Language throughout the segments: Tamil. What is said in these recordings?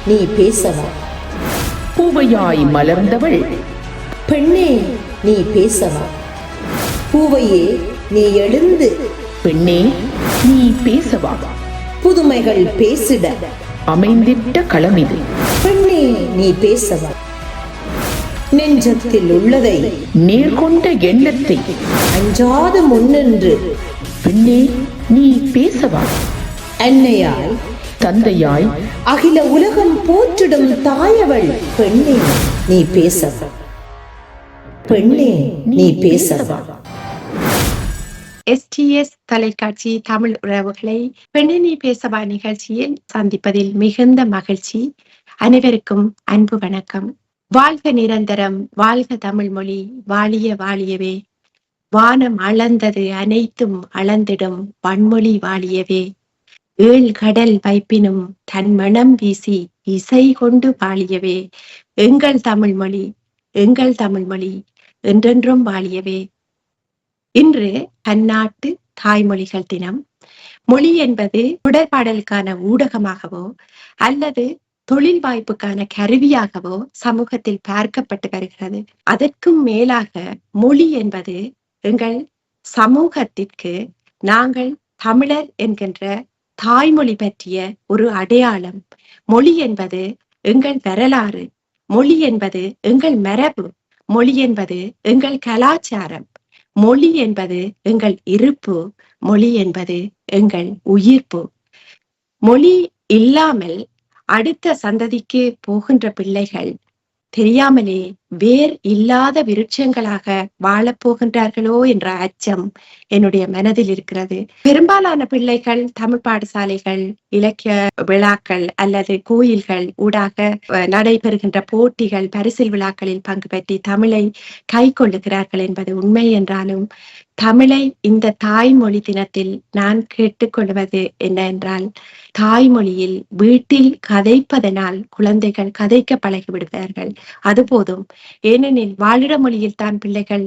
நீ பேசவா? பூவையாய் மலர்ந்தவள் பெண்ணே நீ பேசவா? பூவையே நீ எழுந்து பெண்ணே நீ பேசவா? புதுமைகள் பேசிட அமைந்திட்ட களமிது. பெண்ணே நீ பேசவா? நெஞ்சத்தில் உள்ளதை நேர்கொண்ட எண்ணத்தை அஞ்சாது முன்னின்று பெண்ணே நீ பேசவா? அன்னையாய் தந்தையாய் அகில உலகம் போற்றிடும் தாயவள் பெண்ணே நீ பேசவா? பெண்ணே நீ பேசவா? STS தொலைக்காட்சி தமிழ் உறவுகளை பெண்ணே நீ பேசவா நிகழ்ச்சியில் சந்திப்பதில் மிகுந்த மகிழ்ச்சி. அனைவருக்கும் அன்பு வணக்கம். வாழ்க நிரந்தரம், வாழ்க தமிழ் மொழி, வாழிய வாழியவே. வானம் அளந்தது அனைத்தும் அளந்திடும் வன்மொழி வாழியவே. ஏழ் கடல் வைப்பினும் தன் மனம் வீசி இசை கொண்டு வாழியவே. எங்கள் தமிழ் மொழி, எங்கள் தமிழ் மொழி என்றென்றும் வாழியவே. இன்று பன்னாட்டு தாய்மொழிகள் தினம். மொழி என்பது உடற்பாடலுக்கான ஊடகமாகவோ அல்லது தொழில் வாய்ப்புக்கான கருவியாகவோ சமூகத்தில் பார்க்கப்பட்டு வருகிறது. அதற்கும் மேலாக மொழி என்பது எங்கள் சமூகத்திற்கு நாங்கள் தமிழர் என்கின்ற தாய்மொழி பற்றிய ஒரு அடையாளம். மொழி என்பது எங்கள் வரலாறு, மொழி என்பது எங்கள் மரபு, மொழி என்பது எங்கள் கலாச்சாரம், மொழி என்பது எங்கள் இருப்பு, மொழி என்பது எங்கள் உயிர்ப்பு. மொழி இல்லாமல் அடுத்த சந்ததிக்கு போகின்ற பிள்ளைகள் தெரியாமலே வேர் இல்லாத விருட்சங்களாக வாழப்போகின்றார்களோ என்ற அச்சம் என்னுடைய மனதில் இருக்கிறது. பெரும்பாலான பிள்ளைகள் தமிழ் பாடசாலைகள், இலக்கிய விழாக்கள் அல்லது கோயில்கள் ஊடாக நடைபெறுகின்ற போட்டிகள், பரிசில் விழாக்களில் பங்கு பெற்றி தமிழை கை கொள்ளுகிறார்கள் என்பது உண்மை என்றாலும், தமிழை இந்த தாய்மொழி தினத்தில் நான் கேட்டுக்கொள்வது என்ன என்றால், தாய்மொழியில் வீட்டில் கதைப்பதனால் குழந்தைகள் கதைக்க பழகிவிடுவார்கள். அது போதும். ஏனெனில் வாழிட மொழியில் தான் பிள்ளைகள்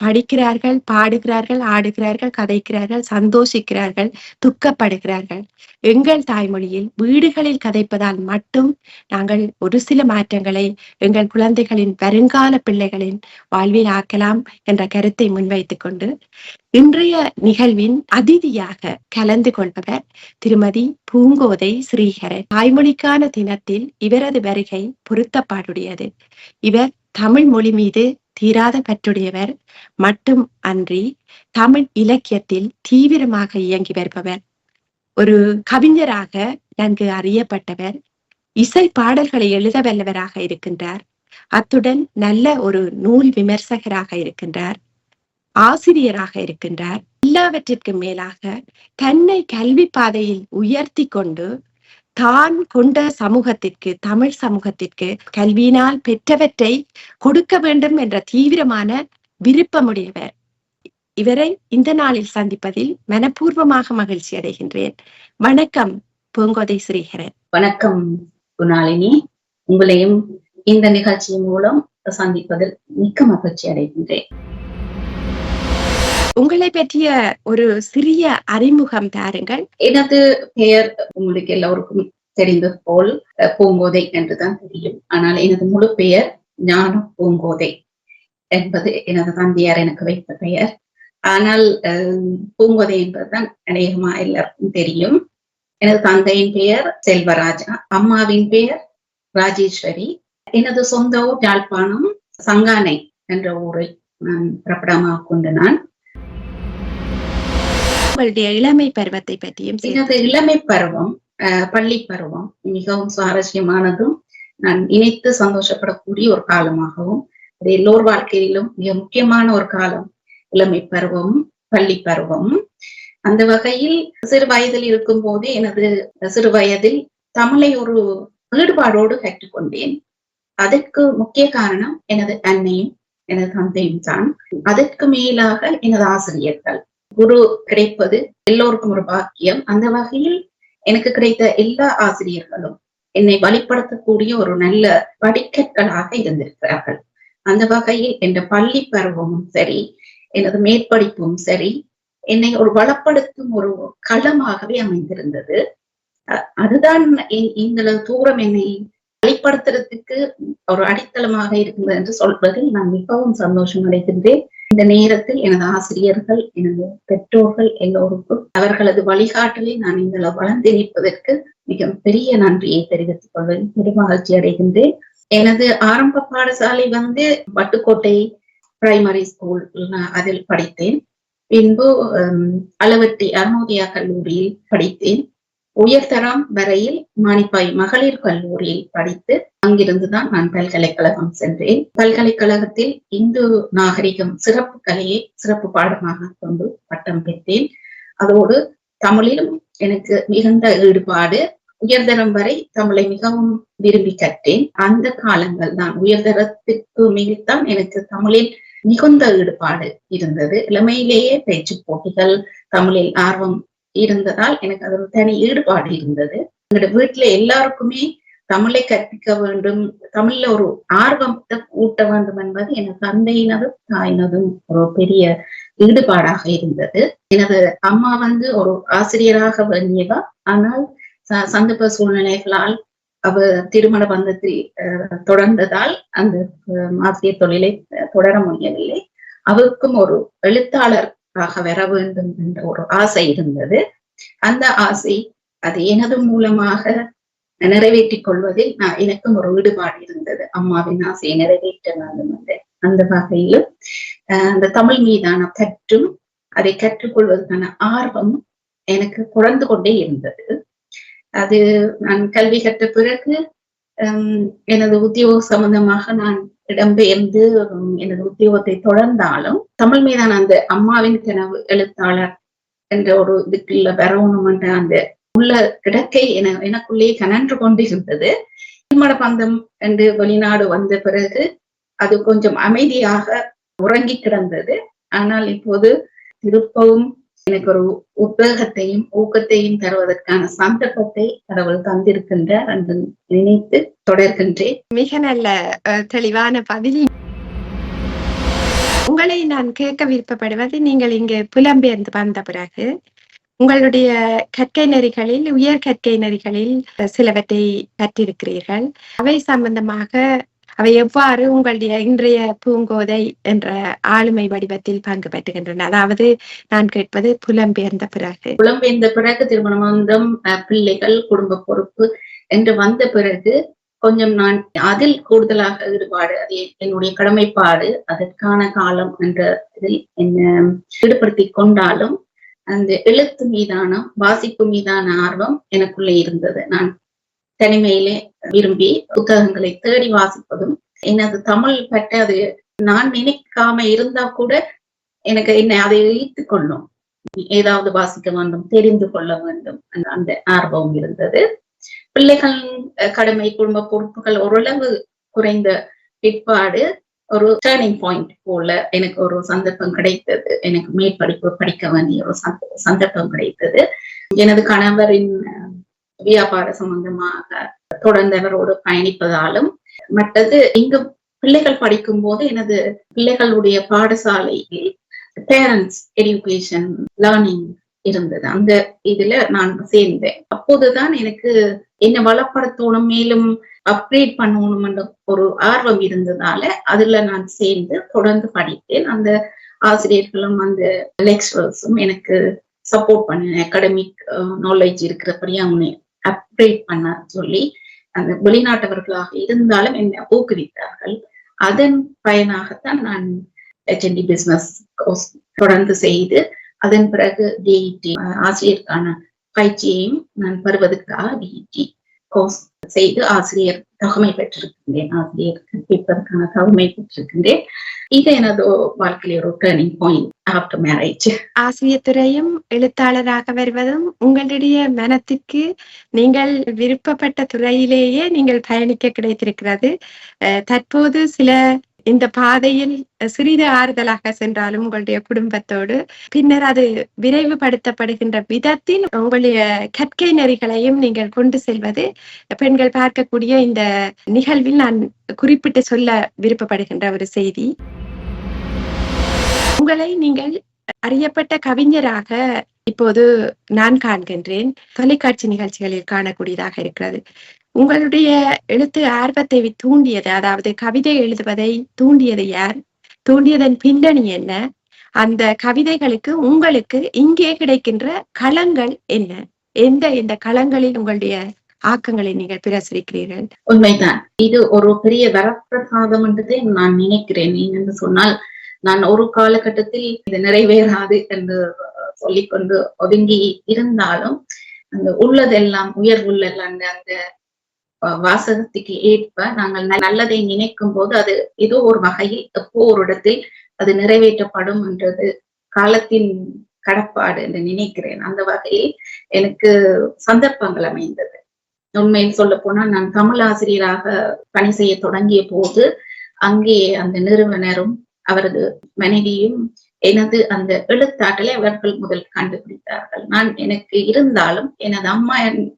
படிக்கிறார்கள், பாடுகிறார்கள், ஆடுகிறார்கள், கதைக்கிறார்கள், சந்தோஷிக்கிறார்கள், துக்கப்படுகிறார்கள். எங்கள் தாய்மொழியில் வீடுகளில் கதைப்பதால் மட்டும் நாங்கள் ஒரு சில மாற்றங்களை எங்கள் குழந்தைகளின் வருங்கால பிள்ளைகளின் வாழ்வில் ஆக்கலாம் என்ற கருத்தை முன்வைத்துக் கொண்டு இன்றைய நிகழ்வின் அதிதியாக கலந்து கொள்பவர் திருமதி பூங்கோதை ஸ்ரீஹரன். தாய்மொழிக்கான தினத்தில் இவரது வருகை பொருத்தப்பாடுடையது. இவர் தமிழ் மொழி மீது தீராத பற்றுடையவர் மட்டும் அன்றி தமிழ் இலக்கியத்தில் தீவிரமாக இயங்கி வருபவர். ஒரு கவிஞராக நன்கு அறியப்பட்டவர். இசை பாடல்களை எழுத வல்லவராக இருக்கின்றார். அத்துடன் நல்ல ஒரு நூல் விமர்சகராக இருக்கின்றார், ஆசிரியராக இருக்கின்றார். எல்லாவற்றிற்கும் மேலாக தன்னை கல்வி பாதையில் உயர்த்தி கொண்டு தான் கொண்ட சமூகத்திற்கு, தமிழ் சமூகத்திற்கு கல்வியினால் பெற்றவற்றை கொடுக்க வேண்டும் என்ற தீவிரமான விருப்பமுடையவர். இவரை இந்த நாளில் சந்திப்பதில் மனப்பூர்வமாக மகிழ்ச்சி அடைகின்றேன். வணக்கம் பூங்கோதை ஸ்ரீஹரன். வணக்கம் குணாலினி. உங்களையும் இந்த நிகழ்ச்சியின் மூலம் சந்திப்பதில் மிக்க மகிழ்ச்சி அடைகின்றேன். உங்களை பற்றிய ஒரு சிறிய அறிமுகம் தாருங்கள். எனது பெயர் உங்களுக்கு எல்லோருக்கும் தெரிந்தது போல் பூங்கோதை என்றுதான் தெரியும். ஆனால் எனது முழு பெயர் ஞான பூங்கோதை என்பது எனது தந்தையார் எனக்கு வைத்த பெயர். ஆனால் பூங்கோதை என்பதுதான் அநேகமா எல்லாருக்கும் தெரியும். எனது தந்தையின் பெயர் செல்வராஜா, அம்மாவின் பெயர் ராஜேஸ்வரி. எனது சொந்த ஊர் யாழ்ப்பாணம் சங்கானை என்ற ஊரை நான் பிறப்பிடமாக கொண்டு நான் உங்களுடைய இளமை பருவத்தை பற்றியும். எனது இளமை பருவம், பள்ளி பருவம் மிகவும் சுவாரஸ்யமானதும் நான் நினைத்து சந்தோஷப்படக்கூடிய ஒரு காலமாகவும், அது எல்லோர் வாழ்க்கையிலும் மிக முக்கியமான ஒரு காலம் இளமை பருவமும் பள்ளி பருவமும். அந்த வகையில் சிறு வயதில் இருக்கும் போதே எனது சிறு வயதில் தமிழை ஒரு ஈடுபாடோடு கற்றுக்கொண்டேன். அதற்கு முக்கிய காரணம் எனது அன்னையும் எனது தந்தையும் தான். அதற்கு மேலாக எனது ஆசிரியர்கள். குரு கிடைப்பது எல்லோருக்கும் ஒரு பாக்கியம். அந்த வகையில் எனக்கு கிடைத்த எல்லா ஆசிரியர்களும் என்னை வழிபடுத்தக்கூடிய ஒரு நல்ல படிக்கற்களாக இருந்திருக்கிறார்கள். அந்த வகையில் என் பள்ளி பருவமும் சரி, எனது மேற்படிப்பும் சரி, என்னை ஒரு வளப்படுத்தும் ஒரு களமாகவே அமைந்திருந்தது. அதுதான் இந்த தூரம் என்னை வெளிப்படுத்துறதுக்கு ஒரு அடித்தளமாக இருந்தது என்று சொல்வதில் நான் மிகவும் சந்தோஷம் அடைகின்றேன். இந்த நேரத்தில் எனது ஆசிரியர்கள், எனது பெற்றோர்கள் எல்லோருக்கும் அவர்களது வழிகாட்டலை நான் இந்த வளர்ந்து நிற்பதற்கு மிக பெரிய நன்றியை தெரிவித்துக் கொள்வதில் பெருமகிழ்ச்சி அடைகின்றேன். எனது ஆரம்ப பாடசாலை வட்டுக்கோட்டை பிரைமரி ஸ்கூல் அதில் படித்தேன். பின்பு அளவட்டி அருணோதயா கல்லூரியில் படித்தேன். உயர்தரம் வரையில் மானிப்பாய் மகளிர் கல்லூரியில் படித்து அங்கிருந்துதான் நான் பல்கலைக்கழகம் சென்றேன். பல்கலைக்கழகத்தில் இந்து நாகரிகம் சிறப்பு கலையை சிறப்பு பாடமாக கொண்டு பட்டம் பெற்றேன். அதோடு தமிழிலும் எனக்கு மிகுந்த ஈடுபாடு. உயர்தரம் வரை தமிழை மிகவும் விரும்பி கற்றேன். அந்த காலங்கள் தான் உயர்தரத்திற்கு மிகத்தான் எனக்கு தமிழில் மிகுந்த ஈடுபாடு இருந்தது. இளமையிலேயே பேச்சு போட்டிகள், தமிழில் ஆர்வம் இருந்ததால் எனக்கு அது ஒரு தனி ஈடுபாடு இருந்தது. எங்களோட வீட்டுல எல்லாருக்குமே தமிழை கற்பிக்க வேண்டும், தமிழ்ல ஒரு ஆர்வத்தை ஊட்ட வேண்டும் என்பது எனது தந்தையினதும் தாயினதும் ஒரு பெரிய ஈடுபாடாக இருந்தது. எனது அம்மா ஒரு ஆசிரியராக வேண்டியவா, ஆனால் சந்தர்ப்ப சூழ்நிலைகளால் அவ திருமண பந்தத்தில் தொடர்ந்ததால் அந்த ஆசிரியர் தொழிலை தொடர முடியவில்லை. அவருக்கும் ஒரு எழுத்தாளராக வர வேண்டும் என்ற ஒரு ஆசை இருந்தது. அந்த ஆசை அது எனது மூலமாக நிறைவேற்றிக் கொள்வதில் எனக்கும் ஒரு ஈடுபாடு இருந்தது. அம்மாவின் ஆசையை நிறைவேற்ற வேண்டும் என்ற அந்த வகையிலும் அந்த தமிழ் மீதான பற்றும் அதை கற்றுக்கொள்வதற்கான ஆர்வம் எனக்கு தொடர்ந்து கொண்டே இருந்தது. அது நான் கல்வி கற்ற பிறகு எனது உத்தியோக சம்பந்தமாக நான் இடம்பெயர்ந்து எனது உத்தியோகத்தை தொடர்ந்தாலும் தமிழ் மீதான அந்த அம்மாவின் கனவு எழுத்தாளர் என்ற ஒரு இதுக்குள்ள வரணும் என்ற அந்த உள்ள கிடக்கை எனக்குள்ளே கனன்று கொண்டிருந்தது. திருமண பந்தம் என்று வெளிநாடு வந்த பிறகு அது கொஞ்சம் அமைதியாக உறங்கி கிடந்தது. ஆனால் இப்போது திருப்பவும் எனக்கு ஒரு உத்வேகத்தையும் ஊக்கத்தையும் தருவதற்கான சந்தர்ப்பத்தை கடவுள் தந்திருக்கின்றார் என்று நினைத்து தொடர்கின்றேன். மிக நல்ல தெளிவான பதில். உங்களை நான் கேட்க விருப்பப்படுவது, நீங்கள் இங்கு புலம்பெயர்ந்து வந்த பிறகு உங்களுடைய கற்கை நெறிகளில், உயர் கற்கை நெறிகளில் சிலவற்றை கற்றிருக்கிறீர்கள். அவை சம்பந்தமாக அவை எவ்வாறு உங்களுடைய இன்றைய பூங்கோதை என்ற ஆளுமை வடிவத்தில் பங்கு பெற்றுகின்றன? அதாவது நான் கேட்பது புலம்பெயர்ந்த பிறகு திருமணம், பிள்ளைகள், குடும்ப பொறுப்பு என்று வந்த பிறகு கொஞ்சம் நான் அதில் கூடுதலாக ஈடுபாடு, அது என்னுடைய கடமைப்பாடு, அதற்கான காலம் என்ற இதில் என்ன ஈடுபடுத்தி கொண்டாலும் அந்த எழுத்து மீதான, வாசிப்பு மீதான ஆர்வம் எனக்குள்ளே இருந்தது. நான் தனிமையிலே விரும்பி புத்தகங்களை தேடி வாசிப்பதும், எனது தமிழ் பற்ற அது நான் நினைக்காம இருந்தா கூட எனக்கு அதை ஈர்த்துக் கொள்ளும், ஏதாவது வாசிக்க வேண்டும், தெரிந்து கொள்ள வேண்டும் அந்த ஆர்வம் இருந்தது. பிள்ளைகள் கடமை, குடும்ப பொறுப்புகள் ஓரளவு குறைந்த பிற்பாடு ஒரு டேர்னிங் பாயிண்ட் போல எனக்கு ஒரு சந்தர்ப்பம் கிடைத்தது. எனக்கு மேற்படிப்பு படிக்க வேண்டிய ஒரு சந்தர்ப்பம் கிடைத்தது. எனது கணவரின் வியாபார சம்பந்தமாக தொடர்ந்தவரோடு பயணிப்பதாலும், மற்றது இங்கு பிள்ளைகள் படிக்கும் போது எனது பிள்ளைகளுடைய பாடசாலையில் பேரண்ட்ஸ் எஜுகேஷன் லேர்னிங் இருந்தது. அந்த இதுல நான் சேர்ந்தேன். அப்போதுதான் எனக்கு என்ன வளப்படுத்தணும், மேலும் அப்கிரேட் பண்ணணும் என்ற ஒரு ஆர்வம் இருந்ததால அதுல நான் சேர்ந்து தொடர்ந்து படித்தேன். அந்த ஆசிரியர்களும் அந்த லெக்சரர்ஸும் எனக்கு சப்போர்ட் பண்ண, அகாடமிக் நாலேஜ் இருக்கிறபடி அவங்க அப்கிரேட் பண்ண சொல்லி அந்த வெளிநாட்டவர்களாக இருந்தாலும் என்னை ஊக்குவித்தார்கள். அதன் பயனாகத்தான் நான் HND பிசினஸ் கோர்ஸ் தொடர்ந்து செய்து, அதன் பிறகு DET ஆசிரியருக்கான பயிற்சியையும் நான் பெறுவதற்காக DET கோர்ஸ் செய்து ஆசிரியர் தகமை பெற்றிருக்கின்றேன். ஆசிரியர் கற்பிப்பதற்கான தகமை பெற்றிருக்கின்றேன். இது எனது வாழ்க்கையில் ஒரு டர்னிங் பாயிண்ட் ஆஃப்டர் மேரேஜ். ஆசிரியர் துறையும் எழுத்தாளராக வருவதும் உங்களுடைய மனத்திற்கு நீங்கள் விருப்பப்பட்ட துறையிலேயே நீங்கள் பயணிக்க கிடைத்திருக்கிறது. தற்போது சில இந்த பாதையில் சிறிது ஆறுதலாக சென்றாலும் உங்களுடைய குடும்பத்தோடு, பின்னர் அது விரைவுபடுத்தப்படுகின்ற விதத்தில் உங்களுடைய கற்கை நெறிகளையும் நீங்கள் கொண்டு செல்வது பெண்கள் பார்க்கக்கூடிய இந்த நிகழ்வில் நான் குறிப்பிட்டு சொல்ல விருப்பப்படுகின்ற ஒரு செய்தி. உங்களை நீங்கள் அறியப்பட்ட கவிஞராக இப்போது நான் காண்கின்றேன். தொலைக்காட்சி நிகழ்ச்சிகளில் காணக்கூடியதாக இருக்கிறது. உங்களுடைய எழுத்து ஆர்வத்தை தூண்டியது, அதாவது கவிதை எழுதுவதை தூண்டியது யார்? தூண்டியதன் பின்னணி என்ன? அந்த கவிதைகளுக்கு உங்களுக்கு இங்கே கிடைக்கின்ற களங்கள் என்ன? எந்த களங்களில் உங்களுடைய ஆக்கங்களை நீங்கள் பிரசுரிக்கிறீர்கள்? உண்மைதான். இது ஒரு பெரிய வரப்பிரசாதம் என்றதை நான் நினைக்கிறேன். என்று சொன்னால், நான் ஒரு காலகட்டத்தில் இது நிறைவேறாது என்று சொல்லிக்கொண்டு ஒதுங்கி இருந்தாலும், அந்த உள்ளதெல்லாம் உயர்வுள்ள அந்த வாசகத்துக்கு ஏற்ப நாங்கள் நல்லதை நினைக்கும் போது அது ஏதோ ஒரு வகையில் எப்போ ஒரு இடத்தில் அது நிறைவேற்றப்படும் என்றது காலத்தின் கடப்பாடு என்று நினைக்கிறேன். அந்த வகையில் எனக்கு சந்தர்ப்பங்கள் அமைந்தது. உண்மையில் சொல்ல போனா, நான் தமிழ் ஆசிரியராக பணி செய்ய தொடங்கிய போது அங்கே அந்த நிறுவனரும் அவரது மனைவியும் எனது அந்த எழுத்தாற்றலை அவர்கள் முதல் கண்டுபிடித்தார்கள். நான் எனக்கு இருந்தாலும் எனது அம்மா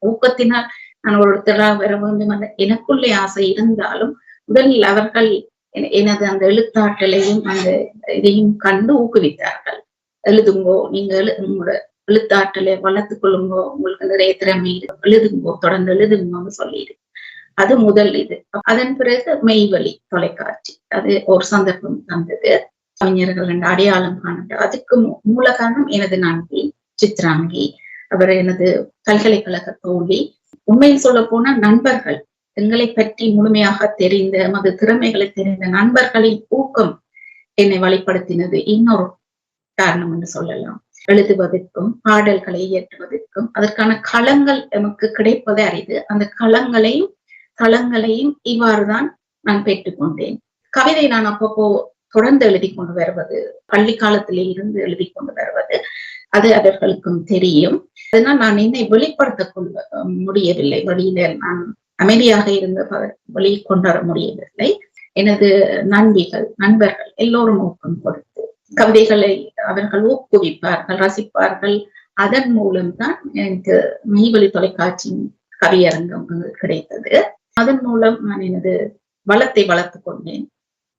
ஊக்கத்தினால் நான் ஒருத்தராக வர வேண்டும் என்ற எனக்குள்ளே ஆசை இருந்தாலும் முதலில் அவர்கள் எனது அந்த எழுத்தாற்றலையும் அந்த இதையும் கண்டு ஊக்குவித்தார்கள். எழுதுங்கோ, நீங்க உங்களோட எழுத்தாற்றலை வளர்த்துக் கொள்ளுங்கோ, உங்களுக்கு நிறைய திறமை எழுதுங்கோ, தொடர்ந்து எழுதுங்கன்னு சொல்லிடு. அது முதல் இது. அதன் பிறகு மெய்வழி தொலைக்காட்சி, அது ஒரு சந்தர்ப்பம் தந்தது. கவிஞர்கள் என்ற அடையாளம் காண அதுக்கு மூல காரணம் எனது நண்பி சித்ராங்கி, அவர் எனது பல்கலைக்கழக தோழி. உண்மையில் சொல்ல போனா நண்பர்கள், எங்களை பற்றி முழுமையாக தெரிந்த எமது திறமைகளை தெரிந்த நண்பர்களின் ஊக்கம் என்னை வழிப்படுத்தினது இன்னொரு காரணம் என்று சொல்லலாம். எழுதுவதற்கும் பாடல்களை இயற்றுவதற்கும் அதற்கான களங்கள் எமக்கு கிடைப்பதை அறிந்து அந்த களங்களையும் இவ்வாறுதான் நான் பெற்றுக்கொண்டேன். கவிதை நான் அப்பப்போ தொடர்ந்து எழுதி கொண்டு வருவது, பள்ளி காலத்திலே இருந்து எழுதி கொண்டு வருவது, அது அவர்களுக்கும் தெரியும். அதனால் நான் என்னை வெளிப்படுத்த முடியவில்லை. வெளியில நான் அமைதியாக இருந்த வெளியே கொண்டு வர முடியவில்லை. எனது நண்பர்கள் எல்லோரும் ஊக்கம் கொடுத்து கவிதைகளை அவர்கள் ஊக்குவிப்பார்கள், ரசிப்பார்கள். அதன் மூலம்தான் எனக்கு மெய்வழி தொலைக்காட்சியின் கவியரங்கம் கிடைத்தது. அதன் மூலம் நான் எனது வளத்தை வளர்த்துக் கொண்டேன்.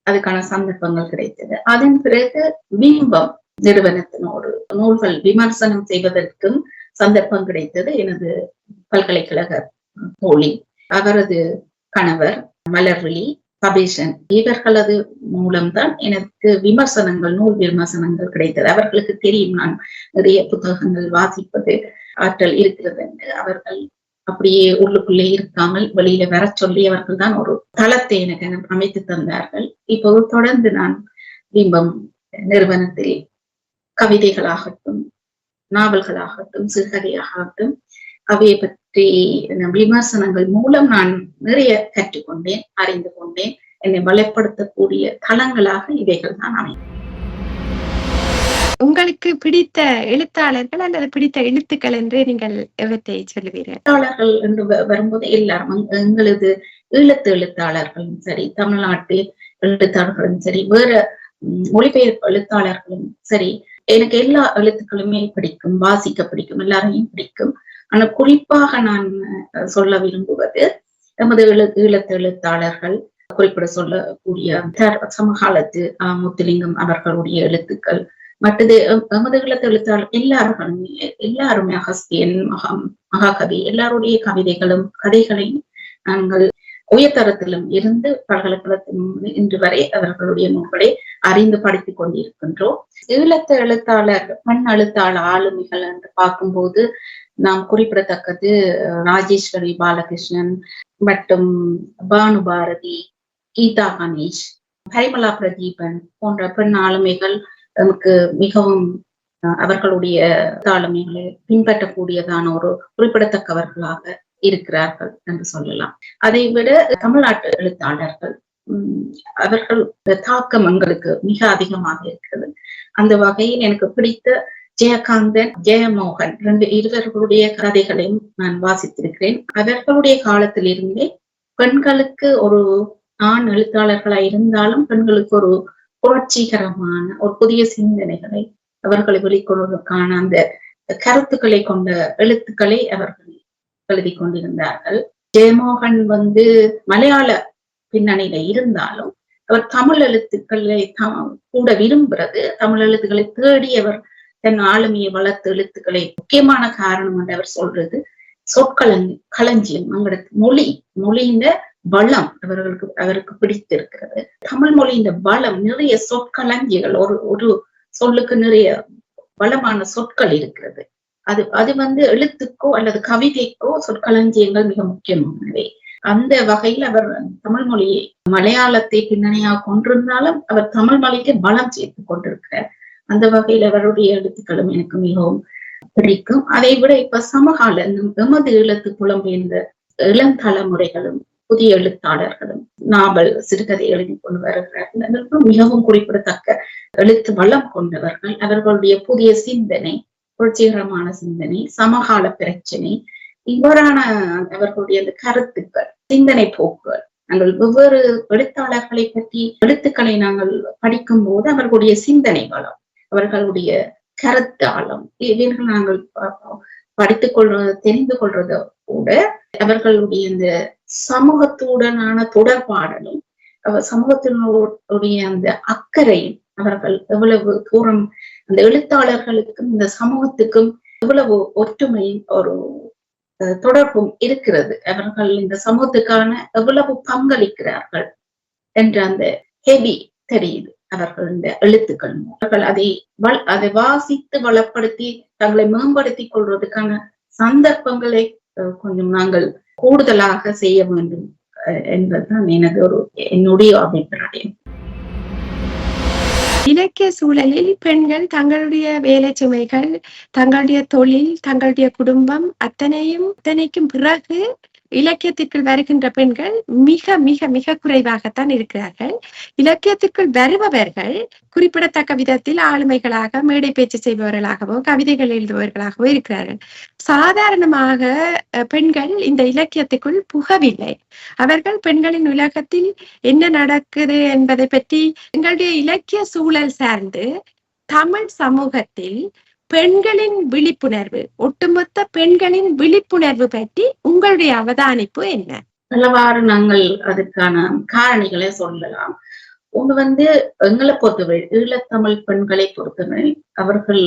அதுக்கான சந்தர்ப்பங்கள் கிடைத்தது. அதன் பிறகு பிம்பம் நிறுவனத்தினோடு நூல்கள் விமர்சனம் செய்வதற்கும் சந்தர்ப்பம் கிடைத்தது. எனது பல்கலைக்கழக தோழி, அவரது கணவர் மலர்விழி கபேஷன், இவர்களது மூலம்தான் எனக்கு நூல் விமர்சனங்கள் கிடைத்தது. அவர்களுக்கு தெரியும் நான் நிறைய புத்தகங்கள் வாசிப்பது ஆற்றல் இருக்கிறது என்று. அவர்கள் அப்படியே உள்ளுக்குள்ளே இருக்காமல் வெளியில வர சொல்லி அவர்கள் தான் ஒரு தளத்தை எனக்கு அமைத்து தந்தார்கள். இப்போது தொடர்ந்து நான் பிம்பம் நிறுவனத்தில் கவிதைகளாகட்டும், நாவல்களாகட்டும், சிறுகதையாகட்டும், அவையை பற்றி விமர்சனங்கள் மூலம் நான் நிறைய கற்றுக்கொண்டேன், அறிந்து கொண்டேன். என்னை பலப்படுத்தக்கூடிய தளங்களாக இவைகள் தான் அமையும். உங்களுக்கு பிடித்த எழுத்தாளர்கள் அல்லது பிடித்த எழுத்துக்கள் என்று நீங்கள் எவற்றை சொல்லுவீர்கள்? எழுத்தாளர்கள் என்று வரும்போது எல்லாரும் எங்களது ஈழத்து எழுத்தாளர்களும் சரி, தமிழ்நாட்டு எழுத்தாளர்களும் சரி, வேற மொழிபெயர்ப்பு எழுத்தாளர்களும் சரி, எனக்கு எல்லா எழுத்துக்களுமே பிடிக்கும், வாசிக்க பிடிக்கும், எல்லாரையும் பிடிக்கும். ஆனா குறிப்பாக நான் சொல்ல விரும்புவது எமது ஈழத்து எழுத்தாளர்கள், குறிப்பிட சொல்லக்கூடிய சமகாலத்து முத்துலிங்கம் அவர்களுடைய எழுத்துக்கள், மற்றது எமது ஈழத்து எழுத்தாளர் எல்லாருமே அகஸ்தியன், மகாகவி எல்லாருடைய கவிதைகளும் கதைகளையும் நாங்கள் உயர்தரத்திலும் இருந்து பல்கலைக்கழகத்திலும் இன்று வரை அவர்களுடைய நூல்களை அறிந்து படித்துக் கொண்டிருக்கின்றோம். ஈழத்து எழுத்தாளர், பெண் எழுத்தாளர் ஆளுமைகள் என்று பார்க்கும்போது நாம் குறிப்பிடத்தக்கது ராஜேஸ்வரி பாலகிருஷ்ணன் மற்றும் பானுபாரதி, கீதா கணேஷ், பரிமலா பிரதீபன் போன்ற பெண் ஆளுமைகள் நமக்கு மிகவும் அவர்களுடைய ஆளுமைகளை பின்பற்றக்கூடியதான ஒரு குறிப்பிடத்தக்கவர்களாக இருக்கிறார்கள் என்று சொல்லலாம். அதை விட தமிழ்நாட்டு எழுத்தாளர்கள், அவர்கள் தாக்கம் எங்களுக்கு மிக அதிகமாக இருக்கிறது. அந்த வகையில் எனக்கு பிடித்த ஜெயகாந்தன், ஜெயமோகன் இருவர்களுடைய கதைகளையும் நான் வாசித்திருக்கிறேன். அவர்களுடைய காலத்திலிருந்தே பெண்களுக்கு ஒரு ஆண் எழுத்தாளர்களாய் இருந்தாலும் பெண்களுக்கு ஒரு புரட்சிகரமான ஒரு புதிய சிந்தனைகளை அவர்களை வெளிக்கொள்வதற்கான அந்த கருத்துக்களை கொண்ட எழுத்துக்களை அவர்கள் எழுதி கொண்டிருந்தார்கள். ஜெயமோகன் மலையாள பின்னணியில இருந்தாலும் அவர் தமிழ் எழுத்துக்களை கூட விரும்புறது, தமிழ் எழுத்துக்களை தேடி அவர் தன் ஆளுமையை வளர்த்த எழுத்துக்களை முக்கியமான காரணம் என்று அவர் சொல்றது களஞ்சியம். அவங்களுக்கு மொழியின் வளம் அவருக்கு பிடித்திருக்கிறது. தமிழ் மொழியின் வளம், நிறைய சொற்களஞ்சியங்கள், ஒரு சொல்லுக்கு நிறைய வளமான சொற்கள் இருக்கிறது. அது எழுத்துக்கோ அல்லது கவிதைக்கோ சொற்களஞ்சியங்கள் மிக முக்கியமானவை. அந்த வகையில் அவர் தமிழ் மொழியை, மலையாளத்தை பின்னணியாக கொண்டிருந்தாலும் அவர் தமிழ் மொழிக்கு பலம் சேர்த்து கொண்டிருக்கிறார். அந்த வகையில் அவருடைய எழுத்துக்களும் எனக்கு மிகவும் பிடிக்கும். அதை விட இப்ப சமகால எமது ஈழத்து புலம்பெயர்ந்த இளம் தலைமுறைகளும் புதிய எழுத்தாளர்களும் நாவல், சிறுகதை எழுதி கொண்டு வருகிறார்கள். மிகவும் குறிப்பிடத்தக்க எழுத்து வளம் கொண்டவர்கள். அவர்களுடைய புதிய சிந்தனை, புரட்சிகரமான சிந்தனை, சமகால பிரச்சனை, இவ்வாறான அவர்களுடைய அந்த கருத்துக்கள், சிந்தனை போக்குகள், நாங்கள் வெவ்வேறு எழுத்தாளர்களை பற்றி எழுத்துக்களை நாங்கள் படிக்கும் போது அவர்களுடைய சிந்தனை வளம், அவர்களுடைய கருத்தாளம், இவர்கள் நாங்கள் படித்துக் கொள்றது, தெரிந்து கொள்றத கூட அவர்களுடைய இந்த சமூகத்துடனான தொடர்பாடலும், சமூகத்தினுடைய அந்த அக்கறையும், அவர்கள் எவ்வளவு தூரம் அந்த எழுத்தாளர்களுக்கும் இந்த சமூகத்துக்கும் எவ்வளவு ஒற்றுமையும் ஒரு தொடர்பும் இருக்கிறது, அவர்கள் இந்த சமூகத்துக்கான எவ்வளவு பங்களிக்கிறார்கள் என்ற அந்த ஹெவி தெரியுது அவர்கள் இந்த எழுத்துக்கள். அவர்கள் அதை வாசித்து வளப்படுத்தி தங்களை மேம்படுத்திக் கொள்வதற்கான சந்தர்ப்பங்களை கொஞ்சம் நாங்கள் கூடுதலாக செய்ய வேண்டும் என்பதுதான் என்னுடைய அபிப்பிராயம். இலக்கிய சூழலில் பெண்கள் தங்களுடைய வேலை சுமைகள், தங்களுடைய தொழில், தங்களுடைய குடும்பம் அத்தனைக்கும் பிறகு இலக்கியத்திற்குள் வருகின்ற பெண்கள் மிக மிக மிக குறைவாகத்தான் இருக்கிறார்கள். இலக்கியத்திற்குள் வருபவர்கள் குறிப்பிடத்தக்க விதத்தில் ஆளுமைகளாக, மேடை பேச்சு செய்பவர்களாகவோ, கவிதைகள் எழுதுபவர்களாகவோ இருக்கிறார்கள். சாதாரணமாக பெண்கள் இந்த இலக்கியத்துக்குள் புகவில்லை. அவர்கள் பெண்களின் உலகத்தில் என்ன நடக்குது என்பதை பற்றி எங்களுடைய இலக்கிய சூழல் சார்ந்து தமிழ் சமூகத்தில் பெண்களின் விழிப்புணர்வு, ஒட்டுமொத்த பெண்களின் விழிப்புணர்வு பற்றி உங்களுடைய அவதானிப்பு என்ன? பலவாறு நாங்கள் அதுக்கான காரணிகளை சொல்லலாம். ஒண்ணு எங்களை பொறுத்தவரை, ஈழத்தமிழ் பெண்களை பொறுத்தவரை அவர்கள்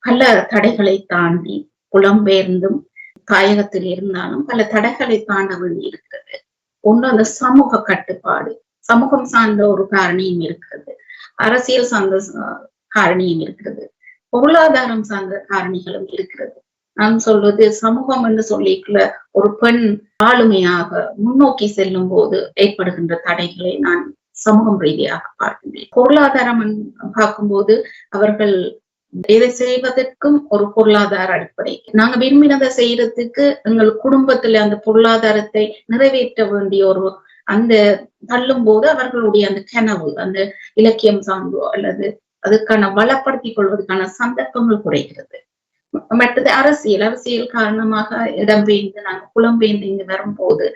பல தடைகளை தாண்டி புலம்பெயர்ந்தும் தாயகத்தில் இருந்தாலும் பல தடைகளை தாண்ட வேண்டி இருக்கிறது. ஒண்ணு அந்த சமூக கட்டுப்பாடு, சமூகம் சார்ந்த ஒரு காரணியும் இருக்கிறது, அரசியல் சார்ந்த காரணியும் இருக்கிறது, பொருளாதாரம் சார்ந்த காரணிகளும் இருக்கிறது. நான் சொல்வது சமூகம் என்று சொல்லிக்குள்ள ஒரு பெண் ஆளுமையாக முன்னோக்கி செல்லும் போது ஏற்படுகின்ற தடைகளை நான் சமூகம் ரீதியாக பார்க்கின்றேன். பொருளாதாரம் பார்க்கும்போது அவர்கள் இதை செய்வதற்கும் ஒரு பொருளாதார அடிப்படை, நாங்க விரும்பினதை செய்யறதுக்கு எங்கள் குடும்பத்துல அந்த பொருளாதாரத்தை நிறைவேற்ற வேண்டிய ஒரு அந்த தள்ளும் போது அவர்களுடைய அந்த கனவு, அந்த இலக்கியம் சார்ந்தோ அல்லது அதுக்கான வளப்படுத்திக் கொள்வதற்கான சந்தர்ப்பங்கள் குறைகிறது. மற்றது அரசியல் காரணமாக இடம்பெயர்ந்து நாங்கள் புலம்பெயர்ந்து இங்கு வரும்போது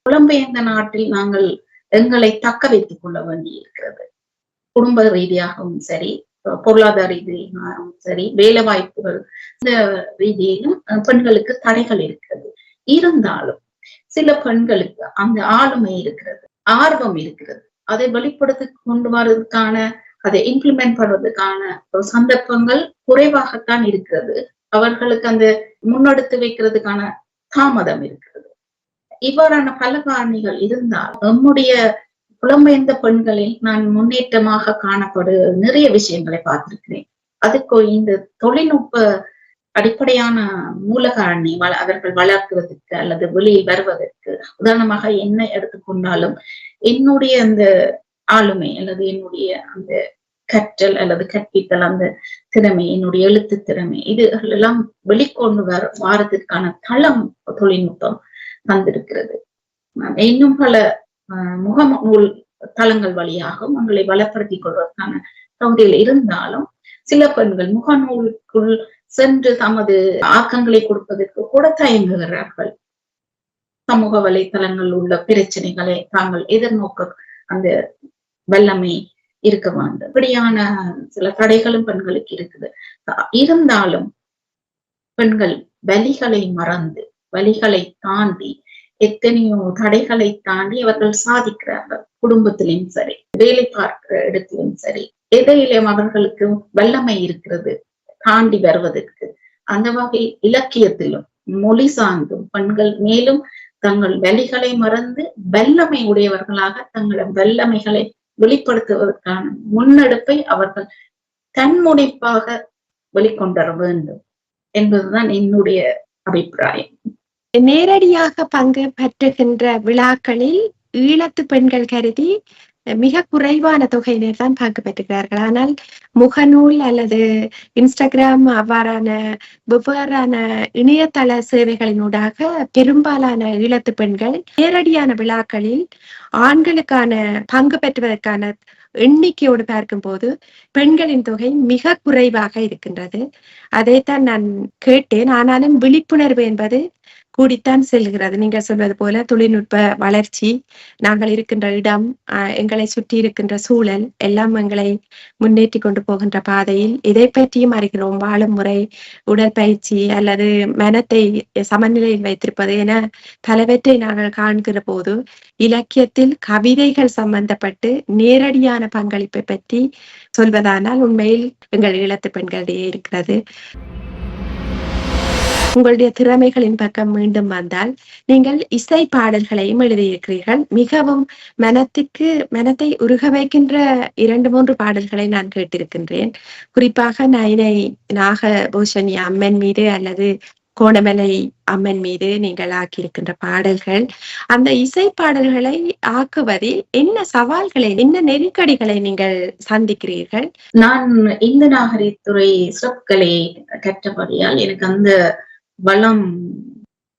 புலம்பெயர்ந்த நாட்டில் நாங்கள் எங்களை தக்க வைத்துக் கொள்ள வேண்டி இருக்கிறது. குடும்ப ரீதியாகவும் சரி, பொருளாதார ரீதியாகவும் சரி, வேலை வாய்ப்புகள் இந்த ரீதியிலும் பெண்களுக்கு தடைகள் இருக்கிறது. இருந்தாலும் சில பெண்களுக்கு அந்த ஆளுமை இருக்கிறது, ஆர்வம் இருக்கிறது, அதை வெளிப்படுத்தி கொண்டு வர்றதுக்கான, அதை இம்ப்ளிமெண்ட் பண்றதுக்கான ஒரு சந்தர்ப்பங்கள் குறைவாகத்தான் இருக்கிறது. அவர்களுக்கு அந்த முன்னெடுத்து வைக்கிறதுக்கான தாமதம் இருக்கிறது. இவ்வாறான பல காரணிகள் இருந்தால் நம்முடைய புலம்பெயர்ந்த பெண்களில் நான் முன்னேற்றமாக காணப்படு நிறைய விஷயங்களை பார்த்திருக்கிறேன். அதுக்கு இந்த தொழில்நுட்ப அடிப்படையான மூல காரணி அவர்கள் வளர்க்குவதற்கு அல்லது வெளியில் வருவதற்கு, உதாரணமாக என்ன எடுத்துக்கொண்டாலும் என்னுடைய அந்த ஆளுமை அல்லது என்னுடைய அந்த கற்றல் அல்லது கற்பித்தல், அந்த திறமை, என்னுடைய எழுத்து திறமை, இது எல்லாம் வெளிக்கொண்டு வாரத்திற்கான தளம் தொழில்நுட்பம் தந்திருக்கிறது. இன்னும் பல முகநூல் தளங்கள் வழியாகவும் உங்களை வளப்படுத்திக் கொள்வதற்கான தகுதிகள் இருந்தாலும் சில பெண்கள் முகநூலுக்குள் சென்று தமது ஆக்கங்களை கொடுப்பதற்கு கூட தயங்குகிறார்கள். சமூக வலைத்தளங்கள் உள்ள பிரச்சனைகளை தாங்கள் எதிர்நோக்க அந்த வல்லமை இருக்க வேண்டும். இப்படியான சில தடைகளும் பெண்களுக்கு இருக்குது. இருந்தாலும் பெண்கள் வலிகளை மறந்து, வலிகளை தாண்டி, எத்தனையோ தடைகளை தாண்டி அவர்கள் சாதிக்கிறார்கள். குடும்பத்திலும் சரி, வேலை பார்க்கிற இடத்திலும் சரி, எதையிலும் அவர்களுக்கு வல்லமை இருக்கிறது தாண்டி வருவதற்கு. அந்த வகை இலக்கியத்திலும் மொழி சார்ந்தும் பெண்கள் மேலும் தங்கள் வலிகளை மறந்து வல்லமை உடையவர்களாக தங்கள வல்லமைகளை வெளிப்படுத்துவதற்கான முன்னெடுப்பை அவர்கள் தன்முனைப்பாக வெளிக்கொண்டர வேண்டும் என்பதுதான் என்னுடைய அபிப்பிராயம். நேரடியாக பங்கு பெற்றுகின்ற விழாக்களில் ஈழத்து பெண்கள் கருதி மிக குறைவான தொகையினர் தான் பங்கு பெற்றுகிறார்கள். ஆனால் முகநூல் அல்லது இன்ஸ்டாகிராம் அவ்வாறான வெவ்வேறான இணையதள சேவைகளினூடாக பெரும்பாலான ஈழத்து பெண்கள் நேரடியான விழாக்களில் ஆண்களுக்கான பங்கு பெற்றுவதற்கான எண்ணிக்கையோடு பார்க்கும்போது பெண்களின் தொகை மிக குறைவாக இருக்கின்றது. அதைத்தான் நான் கேட்டேன். ஆனாலும் விழிப்புணர்வு என்பது கூடித்தான் செல்கிறது. நீங்கள் சொல்வது போல தொழில்நுட்ப வளர்ச்சி, நாங்கள் இருக்கின்ற இடம், எங்களை சுற்றி இருக்கின்ற சூழல் எல்லாம் எங்களை முன்னேற்றி கொண்டு போகின்ற பாதையில் இதை பற்றியும் அறிகிறோம். வாழும் முறை, உடற்பயிற்சி அல்லது மனத்தை சமநிலையில் வைத்திருப்பது என பலவற்றை நாங்கள் காண்கிற போது இலக்கியத்தில் கவிதைகள் சம்பந்தப்பட்டு நேரடியான பங்களிப்பை பற்றி சொல்வதானால் உண்மையில் எங்கள் ஈழத்து பெண்களிடையே இருக்கிறது. உங்களுடைய திறமைகளின் பக்கம் மீண்டும் வந்தால், நீங்கள் இசை பாடல்களையும் எழுதியிருக்கிறீர்கள். மிகவும் மனத்தை உருக வைக்கின்ற 2-3 பாடல்களை நான் கேட்டிருக்கின்றேன். குறிப்பாக நயினை நாகபூஷணி அம்மன் மீது அல்லது கோணமலை அம்மன் மீது நீங்கள் ஆக்கியிருக்கின்ற பாடல்கள், அந்த இசை பாடல்களை ஆக்குவதில் என்ன சவால்களை, என்ன நெருக்கடிகளை நீங்கள் சந்திக்கிறீர்கள்? நான் இந்து நாகரிகத்துறை சிறப்புகளை கற்றபடியால் எனக்கு அந்த வளம்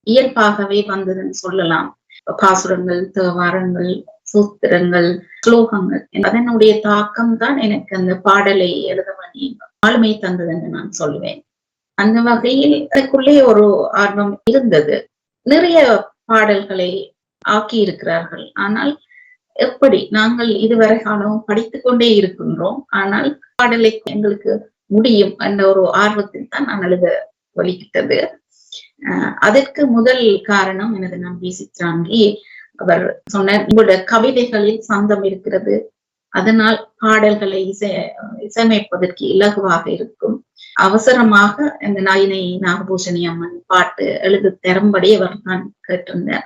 இயல்பாகவே வந்ததுன்னு சொல்லலாம். பாசுரங்கள், தேவாரங்கள், சூத்திரங்கள், ஸ்லோகங்கள், அதனுடைய தாக்கம் தான் எனக்கு அந்த பாடலை எழுத வேண்டிய ஆளுமை தந்தது என்று நான் சொல்லுவேன். அந்த வகையில் எனக்குள்ளே ஒரு ஆர்வம் இருந்தது. நிறைய பாடல்களை ஆக்கி இருக்கிறார்கள். ஆனால் எப்படி நாங்கள் இதுவரை காலம் படித்துக் கொண்டே இருக்கின்றோம். ஆனால் பாடலை எங்களுக்கு முடியும் என்ற ஒரு ஆர்வத்தில் தான் நான் எழுத வலிக்கிட்டது. அதற்கு முதல் காரணம் எனது நம்பி சித்ராங்கி. அவர் சொன்னார், உங்களோட கவிதைகளில் சந்தம் இருக்கிறது, அதனால் பாடல்களை இசையமைப்பதற்கு இலகுவாக இருக்கும். அவசரமாக இந்த நயினை நாகபூஷணி அம்மன் பாட்டு எழுத தரும்படி அவர் தான் கேட்டிருந்தார்.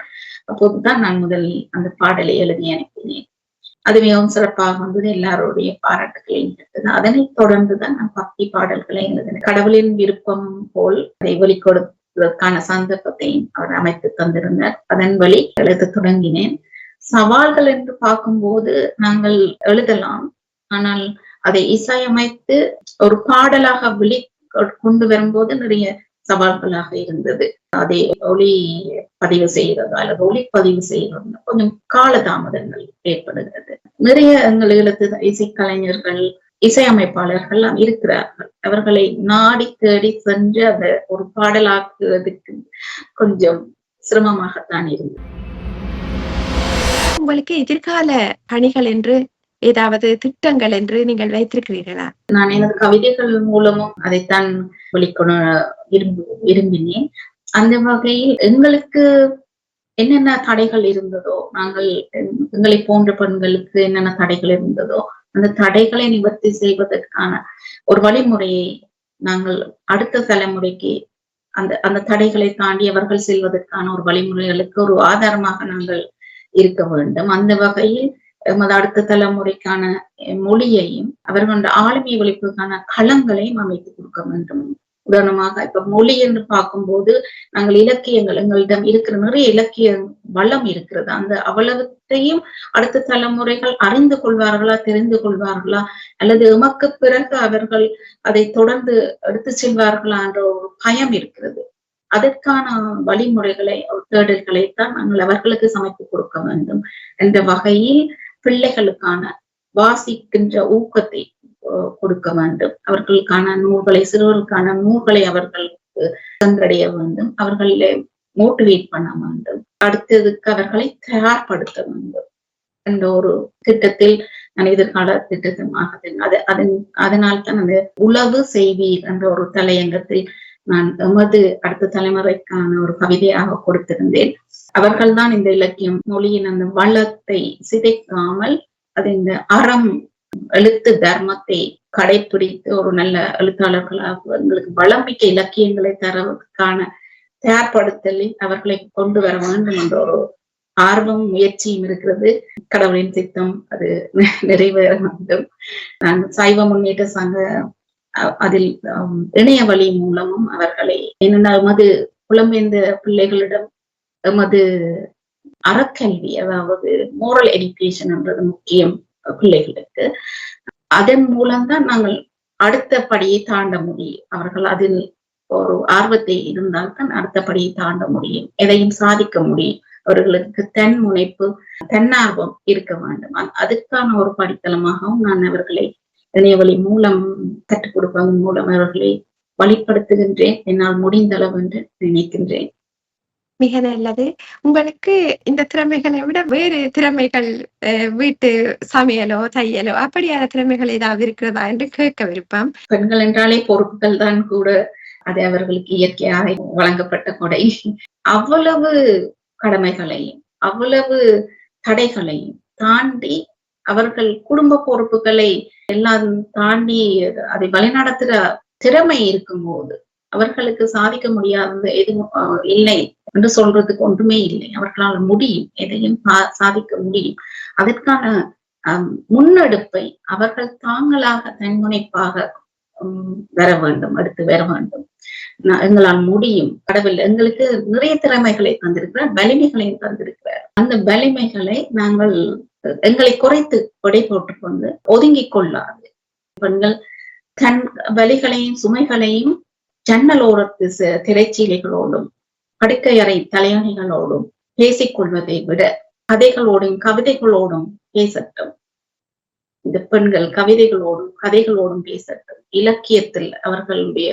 அப்போதுதான் நான் முதலில் அந்த பாடலை எழுதி அனுப்பினேன். அது மிகவும் சிறப்பாக வந்தது, எல்லாருடைய பாராட்டுகளையும் பெற்றது. அதனைத் தொடர்ந்துதான் நான் பக்தி பாடல்களை எழுதினேன். கடவுளின் விருப்பம் போல் அதை வெளிக்கொடுப்பதற்கான சந்தர்ப்பத்தையும் அவர் அமைத்து தந்திருந்தார். அதன் வழி எழுத தொடங்கினேன். சவால்கள் என்று பார்க்கும்போது நாங்கள் எழுதலாம், ஆனால் அதை இசையமைத்து ஒரு பாடலாக வெளி கொண்டு வரும்போது நிறைய சவால்களாக இருந்தது. அதை ஒளி பதிவு செய்யறதா அல்லது ஒளிப்பதிவு செய்யறது கொஞ்சம் காலதாமதங்கள் ஏற்படுகிறது. நிறைய எங்கள் ஈழத்து இசைக்கலைஞர்கள், இசையமைப்பாளர்கள் இருக்கிறார்கள். அவர்களை நாடி தேடி சென்று அதை ஒரு பாடலாக்குவதற்கு கொஞ்சம் சிரமமாகத்தான் இருந்தது. உங்களுக்கு எதிர்கால பணிகள் என்று ஏதாவது திட்டங்கள் என்று நீங்கள் வைத்திருக்கிறீர்களா? நான் எனது கவிதைகள் மூலமும் அதைத்தான் வெளிக்கொண விரும்பினேன். அந்த வகையில் எங்களுக்கு என்னென்ன தடைகள் இருந்ததோ, நாங்கள் எங்களை போன்ற பெண்களுக்கு என்னென்ன தடைகள் இருந்ததோ அந்த தடைகளை நிவர்த்தி செய்வதற்கான ஒரு வழிமுறையை நாங்கள் அடுத்த தலைமுறைக்கு அந்த தடைகளை தாண்டி அவர்கள் செல்வதற்கான ஒரு வழிமுறைகளுக்கு ஒரு ஆதாரமாக நாங்கள் இருக்க வேண்டும். அந்த வகையில் எமது அடுத்த தலைமுறைக்கான மொழியையும் அவர்களோட ஆளுமை ஒழிப்புக்கான களங்களையும் அமைத்து கொடுக்க வேண்டும். உதாரணமாக இப்ப மொழி என்று பார்க்கும்போது நாங்கள் இலக்கியங்கள், எங்களிடம் இருக்கிற நிறைய இலக்கிய வளம் இருக்கிறது. அந்த அவ்வளவுத்தையும் அடுத்த தலைமுறைகள் அறிந்து கொள்வார்களா, தெரிந்து கொள்வார்களா, அல்லது எமக்கு பிறகு அவர்கள் அதை தொடர்ந்து எடுத்து செல்வார்களா என்ற ஒரு பயம் இருக்கிறது. அதற்கான வழிமுறைகளை, தேடல்களைத்தான் நாங்கள் அவர்களுக்கு சமைத்து கொடுக்க வேண்டும் என்ற வகையில் பிள்ளைகளுக்கான வாசிக்கின்ற ஊக்கத்தை கொடுக்க வேண்டும். அவர்களுக்கான நூல்களை, சிறுவர்களுக்கான நூல்களை அவர்களுக்கு சென்றடைய வேண்டும். அவர்களை மோட்டிவேட் பண்ண வேண்டும். அடுத்ததுக்கு அவர்களை தயார்படுத்த வேண்டும் என்ற ஒரு திட்டத்தில் நான் எதிர்கால திட்டமாக அதனால் தான் அந்த உளவு செய்வீர் என்ற ஒரு தலையங்கத்தில் நான் எமது அடுத்த தலைமுறைக்கான ஒரு கவிதையாக கொடுத்திருந்தேன். அவர்கள்தான் இந்த இலக்கியம் மொழியின் அந்த வளத்தை சிதைக்காமல் அது இந்த அறம் எழுத்து தர்மத்தை கடைபிடித்து ஒரு நல்ல எழுத்தாளர்களாக எங்களுக்கு வளமிக்க இலக்கியங்களை தரவுக்கான தயார்படுத்தலில் அவர்களை கொண்டு வர வேண்டும் என்ற ஒரு ஆர்வம் முயற்சியும் இருக்கிறது. கடவுளின் திட்டம் அது நிறைவேற வேண்டும். நான் சைவ முன்னேற்ற சங்க அதில் இணைய வழி மூலமும் அவர்களை என்னென்ன எமது புலம்பெயர்ந்த பிள்ளைகளிடம் எமது அறக்கல்வி, அதாவது மோரல் எஜுகேஷன் என்றது முக்கியம் பிள்ளைகளுக்கு. அதன் மூலம்தான் நாங்கள் அடுத்த படியை தாண்ட முடியும். அவர்கள் அதில் ஒரு ஆர்வத்தை இருந்தால்தான் அடுத்த படியை தாண்ட முடியும், எதையும் சாதிக்க முடியும். அவர்களுக்கு தன் முனைப்பு, தன்னார்வம் இருக்க வேண்டும். அதுக்கான ஒரு படித்தளமாகவும் நான் அவர்களை இணையவழி மூலம் கற்றுக் கொடுப்பதன் மூலம் அவர்களை வழிப்படுத்துகின்றேன், என்னால் முடிந்தளவு என்று நினைக்கின்றேன். மிக நல்லது. உங்களுக்கு இந்த திறமைகளை விட வேறு திறமைகள், வீட்டு சமையலோ தையலோ அப்படியான திறமைகள் ஏதாவது இருக்கிறதா என்று கேட்க விருப்பம். பெண்கள் என்றாலே பொறுப்புகள் தான் கூட, அது அவர்களுக்கு இயற்கையாக வழங்கப்பட்ட கொடை. அவ்வளவு கடமைகளையும் அவ்வளவு தடைகளையும் தாண்டி அவர்கள் குடும்ப பொறுப்புகளை எல்லாம் தாண்டி அதை வழிநடத்துற திறமை இருக்கும்போது அவர்களுக்கு சாதிக்க முடியாதது எதுவும் இல்லை என்று சொல்றதுக்கு ஒன்றுமே இல்லை. அவர்களால் முடியும், எதையும் சாதிக்க முடியும். அதற்கான முன்னெடுப்பை அவர்கள் தாங்களாக தன்முனைப்பாக வர வேண்டும், அடுத்து வர வேண்டும். எங்களால் முடியும், கடவுள் எங்களுக்கு நிறைய திறமைகளை தந்திருக்கிறார், வலிமைகளையும் தந்திருக்கிறார். அந்த வலிமைகளை நாங்கள் எங்களை குறைத்து கொடை போட்டுக் கொண்டு ஒதுங்கிக் கொள்ளாது. பெண்கள் தன் வலிகளையும் சுமைகளையும் ஜன்னலோரத்து திரைச்சீலைகளோடும் படுக்கையறை தலையணிகளோடும் பேசிக்கொள்வதை விட கதைகளோடும் கவிதைகளோடும் பேசட்டும். இந்த பெண்கள் கதைகளோடும் பேசட்டும். இலக்கியத்தில் அவர்களுடைய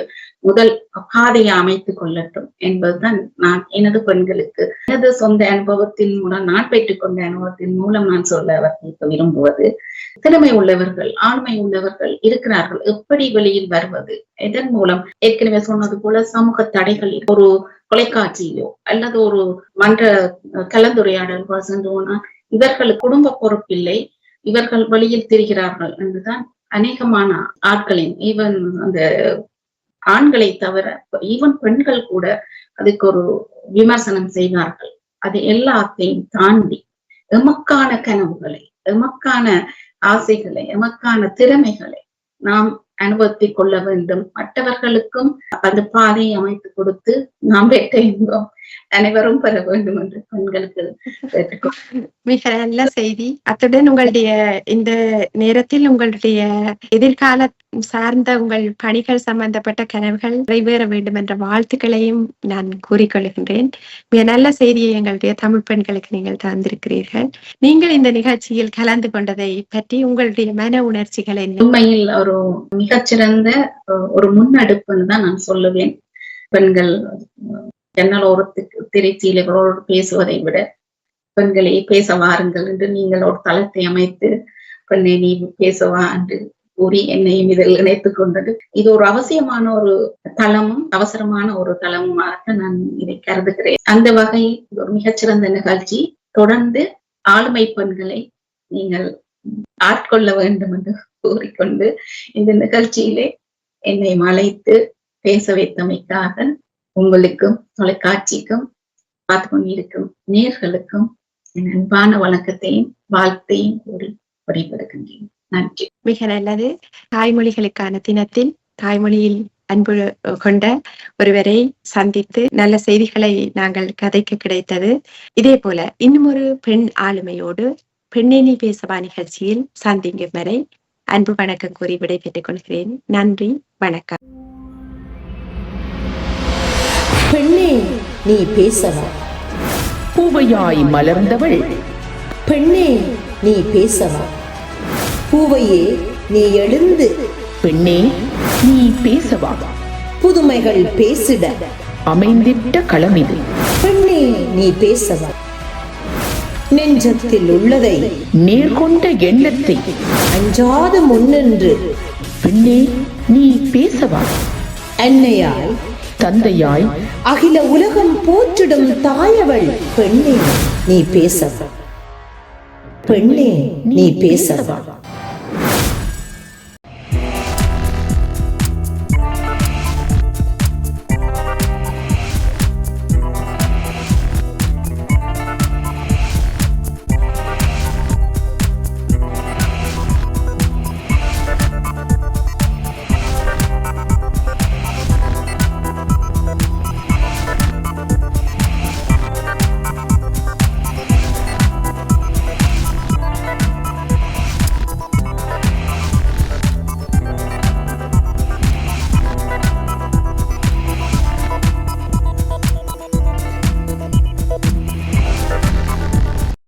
முதல் பாதையை அமைத்துக் கொள்ளட்டும் என்பதுதான் நான் எனது பெண்களுக்கு எனது சொந்த அனுபவத்தின் மூலம், நான் பெற்றுக் கொண்ட அனுபவத்தின் மூலம் நான் சொல்ல அவர்களுக்கு விரும்புவது. திறமை உள்ளவர்கள், ஆண்மை உள்ளவர்கள் இருக்கிறார்கள். எப்படி வெளியில் வருவது? இதன் மூலம் ஏற்கனவே சொன்னது போல சமூக தடைகள், ஒரு தொலைக்காட்சியிலோ அல்லது ஒரு மன்ற கலந்துரையாடல் சென்றோன்னா இவர்களுக்கு குடும்ப பொறுப்பில்லை, இவர்கள் வழியில் திரிகிறார்கள் என்றுதான் அநேகமான ஆட்களின், ஈவன் அந்த ஆண்களை தவிர ஈவன் பெண்கள் கூட அதுக்கு ஒரு விமர்சனம் செய்வார்கள். அது எல்லாத்தையும் தாண்டி எமக்கான கனவுகளை, எமக்கான ஆசைகளை, எமக்கான திறமைகளை நாம் அனுபவித்துக் கொள்ள வேண்டும். மற்றவர்களுக்கும் அந்த பாதையை அமைத்து கொடுத்து நாம் பெற்ற இன்பம் அனைவரும் பெற வேண்டும் என்று பெண்களுக்கு மிக நல்ல செய்தி. அத்துடன் உங்களுடைய இந்த நேரத்தில் உங்களுடைய எதிர்கால சார்ந்த உங்கள் பணிகள் சம்பந்தப்பட்ட கனவுகள் நிறைவேற வேண்டும் என்ற வாழ்த்துக்களையும் நான் கூறிக்கொள்கின்றேன். மிக நல்ல செய்தியை எங்களுடைய தமிழ் பெண்களுக்கு நீங்கள் தந்திருக்கிறீர்கள். நீங்கள் இந்த நிகழ்ச்சியில் கலந்து கொண்டதை பற்றி உங்களுடைய மன உணர்ச்சிகளை. உண்மையில் ஒரு மிகச்சிறந்த ஒரு முன்னெடுப்புன்னு தான் நான் சொல்லுவேன். பெண்கள் ஜன்னலோரத்துக்கு திரைச்சீலைகளோடு பேசுவதை விட பெண்களை பேச வாருங்கள் என்று நீங்கள் ஒரு தளத்தை அமைத்து பெண்ணை நீ பேசவா என்று கூறி என்னையும் இதில் இணைத்துக் கொண்டது. இது ஒரு அவசியமான ஒரு தளமும் அவசரமான ஒரு தளமுமாக நான் இதை கருதுகிறேன். அந்த வகையில் ஒரு மிகச்சிறந்த நிகழ்ச்சி. தொடர்ந்து ஆளுமை பெண்களை நீங்கள் ஆட்கொள்ள வேண்டும் என்று கூறிக்கொண்டு இந்த நிகழ்ச்சியிலே என்னை அழைத்து பேச வைத்தமைக்காக உங்களுக்கும் தொலைக்காட்சிக்கும் பார்த்து கொண்டிருக்கும் நேர்களுக்கும் என் அன்பான வணக்கத்தையும் வாழ்த்தையும் கூறி விடைபெறுகின்றேன். நன்றி. மிக நல்லது. தாய்மொழிகளுக்கான தினத்தில் தாய்மொழியில் அன்பு கொண்ட ஒருவரை சந்தித்து நல்ல செய்திகளை நாங்கள் கதைக்க கிடைத்தது. இதே போல இன்னும் ஒரு பெண் ஆளுமையோடு பெண்ணெனி பேசவா நிகழ்ச்சியில் சந்திக்கும் வரை அன்பு வணக்கம் கூறி விடைபெற்றுக் கொள்கிறேன். நன்றி, வணக்கம். பெண்ணே நீ பேசவா. பூவையாய் மலர்ந்தவள். பெண்ணே நீ பேசவா. பூவையே நீ எழுந்து. பெண்ணே நீ பேசவா. புதுமைகள் பேசிட அமைந்திட்ட களமிது. பெண்ணே நீ பேசவா. நெஞ்சத்தில் உள்ளதை, நேர்கொண்ட எண்ணத்தை அஞ்சாது முன்னின்று. பெண்ணே நீ பேசவா. அன்னையாய் தந்தையாய் அகில உலகம் போற்றிடும் தாயவள். பெண்ணே நீ பேசவா. பெண்ணே நீ பேசவா.